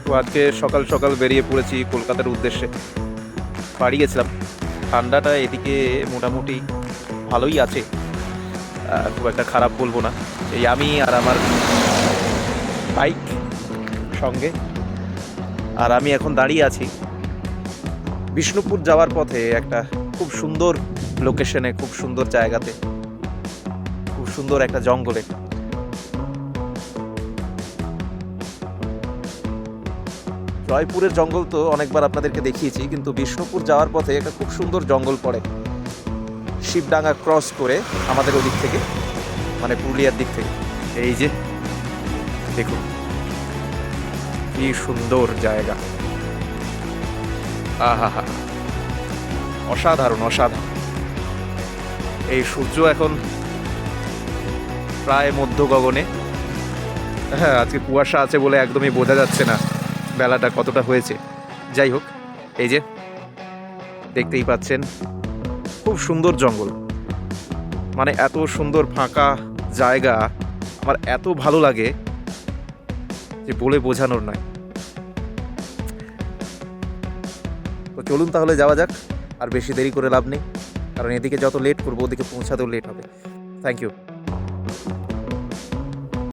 তো আজকে সকাল সকাল বেরিয়ে পড়েছি কলকাতার উদ্দেশ্যে। বাড়ি গেছিলাম। ঠান্ডাটা এদিকে মোটামুটি ভালোই আছে, খুব একটা খারাপ বলবো না। এই আমি আর আমার বাইক সঙ্গে, আর আমি এখন দাঁড়িয়ে আছি বিষ্ণুপুর যাওয়ার পথে একটা খুব সুন্দর লোকেশনে, খুব সুন্দর জায়গাতে, খুব সুন্দর একটা জঙ্গলে। জয়পুরের জঙ্গল তো অনেকবার আপনাদেরকে দেখিয়েছি, কিন্তু বিষ্ণুপুর যাওয়ার পথে একটা খুব সুন্দর জঙ্গল পড়ে শিবডাঙ্গা ক্রস করে আমাদের ওদিক থেকে, মানে পুরুলিয়ার দিক থেকে। এই যে দেখুন কি সুন্দর জায়গা, আহা হা, অসাধারণ অসাধারণ। এই সূর্য এখন প্রায় মধ্য গগনে। হ্যাঁ, আজকে কুয়াশা আছে বলে একদমই বোঝা যাচ্ছে না বেলাটা কতটা হয়েছে। যাই হোক, এই যে দেখতেই পাচ্ছেন খুব সুন্দর জঙ্গল, মানে এত সুন্দর ফাঁকা জায়গা আমার এত ভালো লাগে যে বলে বোঝানোর নয়। তো চলুন তাহলে যাওয়া যাক, আর বেশি দেরি করে লাভ নেই, কারণ এদিকে যত লেট করবো ওদিকে পৌঁছাতেও লেট হবে। Thank you.